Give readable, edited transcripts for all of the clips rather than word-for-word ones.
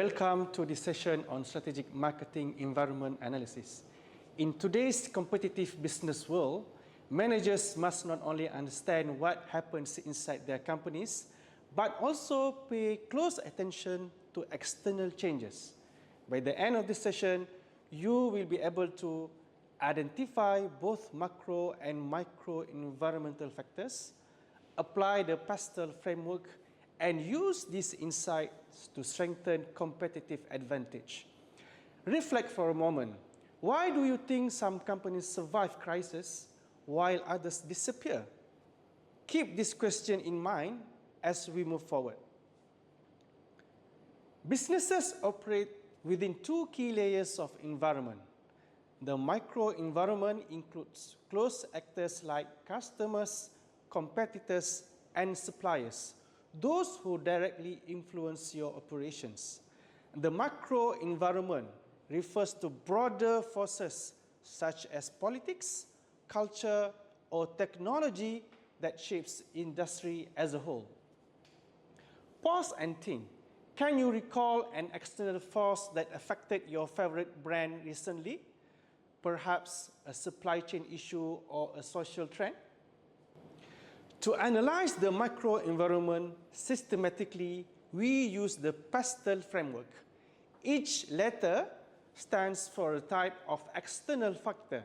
Welcome to this session on strategic marketing environment analysis. In today's competitive business world, managers must not only understand what happens inside their companies, but also pay close attention to external changes. By the end of this session, you will be able to identify both macro and micro environmental factors, apply the pastel framework, and use these insights to strengthen competitive advantage. Reflect for a moment. Why do you think some companies survive crisis while others disappear? Keep this question in mind as we move forward. Businesses operate within two key layers of environment. The micro environment includes close actors like customers, competitors, and suppliers, those who directly influence your operations. The macro environment refers to broader forces such as politics, culture, or technology that shapes industry as a whole. Pause and think. Can you recall an external force that affected your favorite brand recently? Perhaps a supply chain issue or a social trend? To analyze the macro environment systematically, we use the pastel framework. Each letter stands for a type of external factor.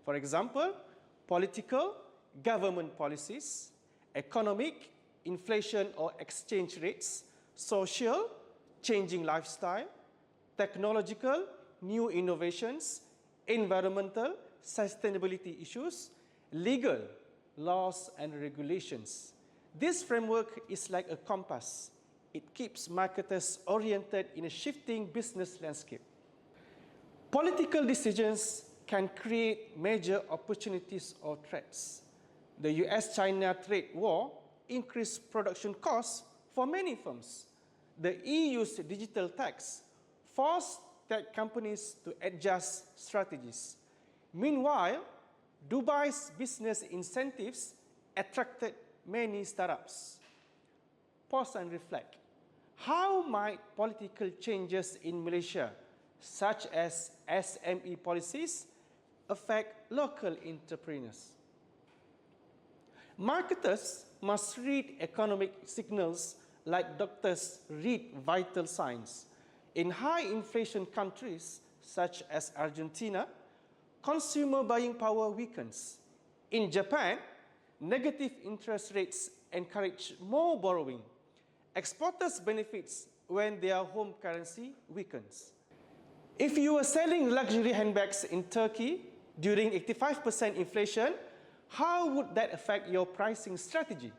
For example, political, government policies; economic, inflation or exchange rates; social, changing lifestyle; technological, new innovations; environmental, sustainability issues; legal, laws and regulations. This framework is like a compass. It keeps marketers oriented in a shifting business landscape. Political decisions can create major opportunities or threats. The US-China trade war increased production costs for many firms. The EU's digital tax forced tech companies to adjust strategies. Meanwhile, Dubai's business incentives attracted many startups. Pause and reflect. How might political changes in Malaysia, such as SME policies, affect local entrepreneurs? Marketers must read economic signals like doctors read vital signs. In high inflation countries such as Argentina, consumer buying power weakens. In Japan, negative interest rates encourage more borrowing. Exporters benefit when their home currency weakens. If you are selling luxury handbags in Turkey during 85% inflation, how would that affect your pricing strategy?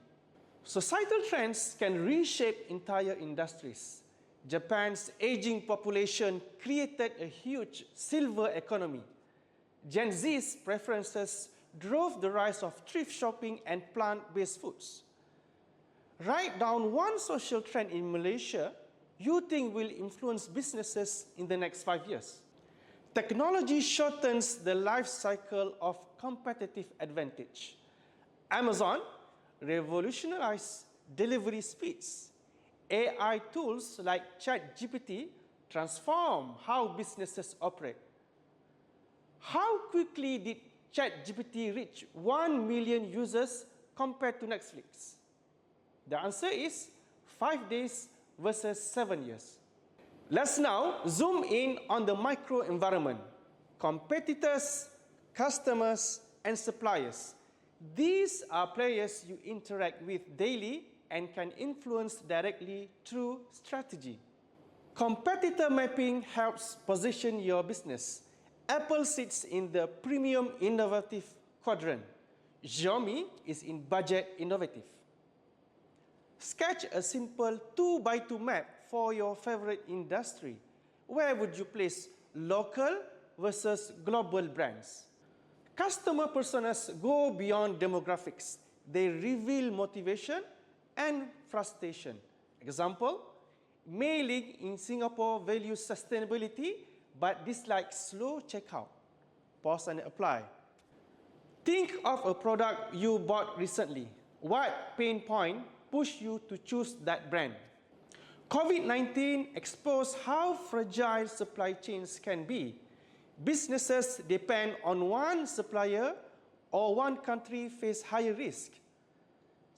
Societal trends can reshape entire industries. Japan's aging population created a huge silver economy. Gen Z's preferences drove the rise of thrift shopping and plant-based foods. Write down one social trend in Malaysia you think will influence businesses in the next 5 years. Technology shortens the life cycle of competitive advantage. Amazon revolutionized delivery speeds. AI tools like ChatGPT transform how businesses operate. How quickly did ChatGPT reach 1 million users compared to Netflix? The answer is 5 days versus 7 years. Let's now zoom in on the micro environment. Competitors, customers, and suppliers. These are players you interact with daily and can influence directly through strategy. Competitor mapping helps position your business. Apple sits in the premium innovative quadrant. Xiaomi is in budget innovative. Sketch a simple 2x2 map for your favorite industry. Where would you place local versus global brands? Customer personas go beyond demographics. They reveal motivation and frustration. Example, Mei Ling in Singapore values sustainability but dislikes slow checkout. Pause and apply. Think of a product you bought recently. What pain point pushed you to choose that brand? COVID-19 exposed how fragile supply chains can be. Businesses depend on one supplier or one country face higher risk.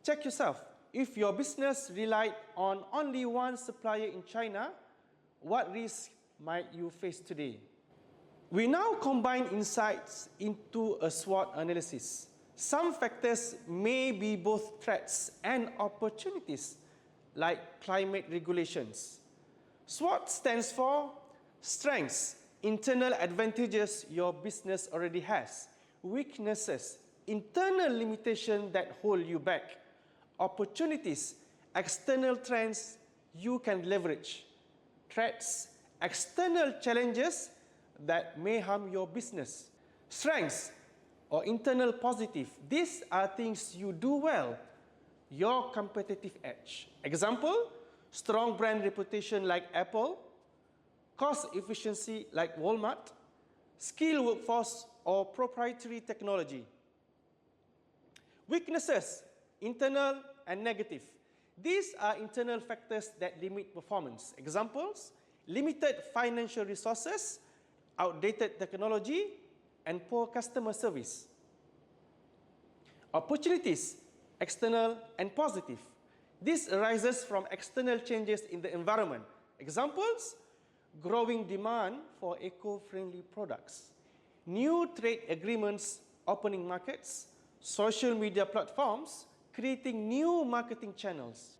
Check yourself. If your business relied on only one supplier in China, what risk might you face today? We now combine insights into a SWOT analysis. Some factors may be both threats and opportunities, like climate regulations. SWOT stands for strengths, internal advantages your business already has, weaknesses, internal limitations that hold you back, opportunities, external trends you can leverage, threats, external challenges that may harm your business. Strengths or internal positive, these are things you do well, your competitive edge. Example, strong brand reputation like Apple, cost efficiency like Walmart, skilled workforce or proprietary technology. Weaknesses, internal and negative. These are internal factors that limit performance. Examples, limited financial resources, outdated technology, and poor customer service. Opportunities, external and positive. This arises from external changes in the environment. Examples, growing demand for eco-friendly products, new trade agreements opening markets, social media platforms creating new marketing channels.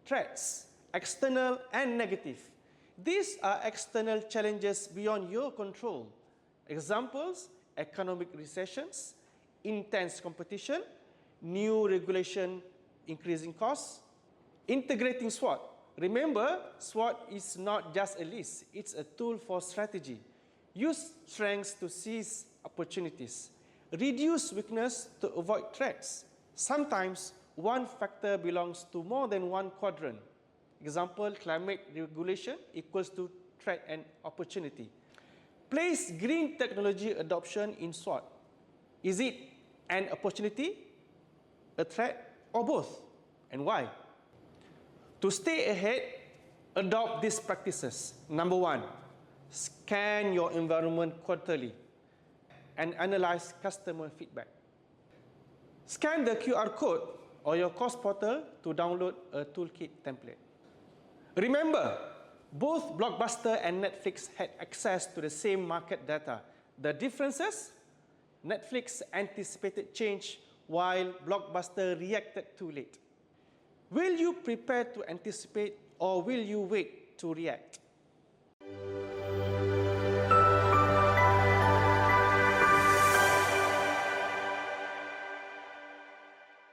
Threats, external and negative. These are external challenges beyond your control. Examples, economic recessions, intense competition, new regulation increasing costs. Integrating SWOT. Remember, SWOT is not just a list, it's a tool for strategy. Use strengths to seize opportunities. Reduce weakness to avoid threats. Sometimes one factor belongs to more than one quadrant. Example, climate regulation equals to threat and opportunity. Place green technology adoption in SWOT. Is it an opportunity, a threat, or both? And why? To stay ahead, adopt these practices. Number one, scan your environment quarterly and analyze customer feedback. Scan the QR code or your cost portal to download a toolkit template. Remember, both Blockbuster and Netflix had access to the same market data. The differences? Netflix anticipated change while Blockbuster reacted too late. Will you prepare to anticipate or will you wait to react?